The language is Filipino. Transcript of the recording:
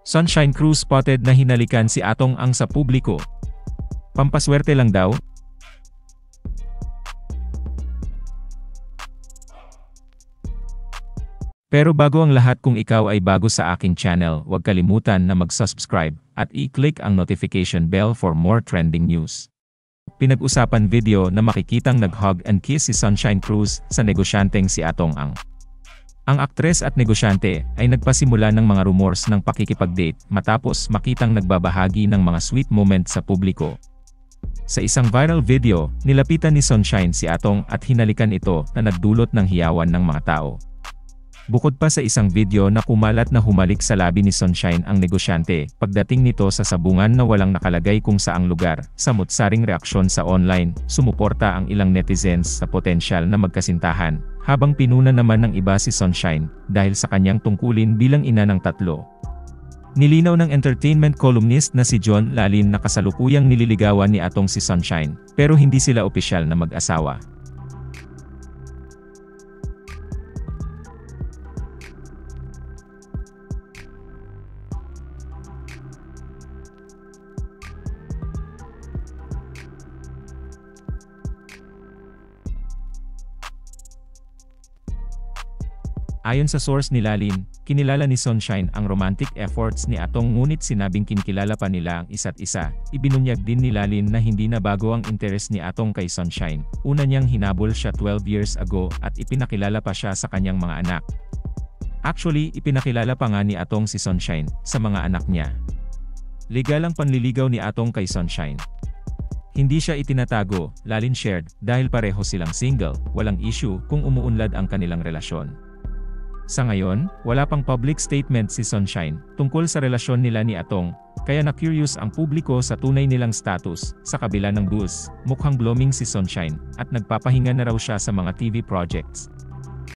Sunshine Cruz spotted na hinalikan si Atong Ang sa publiko. Pampaswerte lang daw? Pero bago ang lahat, kung ikaw ay bago sa aking channel, huwag kalimutan na mag-subscribe at i-click ang notification bell for more trending news. Pinag-usapan video na makikitang nag-hug and kiss si Sunshine Cruz sa negosyanteng si Atong Ang. Ang aktres at negosyante ay nagpasimula ng mga rumors ng pakikipag-date matapos makitang nagbabahagi ng mga sweet moment sa publiko. Sa isang viral video, nilapitan ni Sunshine si Atong at hinalikan ito na nagdulot ng hiyawan ng mga tao. Bukod pa sa isang video na kumalat na humalik sa labi ni Sunshine ang negosyante, pagdating nito sa sabungan na walang nakalagay kung saang lugar, sa mutsaring reaksyon sa online, sumuporta ang ilang netizens sa potensyal na magkasintahan, habang pinuna naman ng iba si Sunshine, dahil sa kanyang tungkulin bilang ina ng 3. Nilinaw ng entertainment columnist na si John Lalin na kasalukuyang nililigawan ni Atong si Sunshine, pero hindi sila opisyal na mag-asawa. Ayon sa source ni Lalin, kinilala ni Sunshine ang romantic efforts ni Atong ngunit sinabing kinikilala pa nila ang isa't isa. Ibinunyag din ni Lalin na hindi na bago ang interes ni Atong kay Sunshine. Una niyang hinabol siya 12 years ago at ipinakilala pa siya sa kanyang mga anak. Actually, ipinakilala pa nga ni Atong si Sunshine sa mga anak niya. Legal ang panliligaw ni Atong kay Sunshine. Hindi siya itinatago, Lalin shared, dahil pareho silang single, walang issue kung umuunlad ang kanilang relasyon. Sa ngayon, wala pang public statement si Sunshine tungkol sa relasyon nila ni Atong, kaya na-curious ang publiko sa tunay nilang status. Sa kabila ng buzz, mukhang blooming si Sunshine, at nagpapahinga na raw siya sa mga TV projects.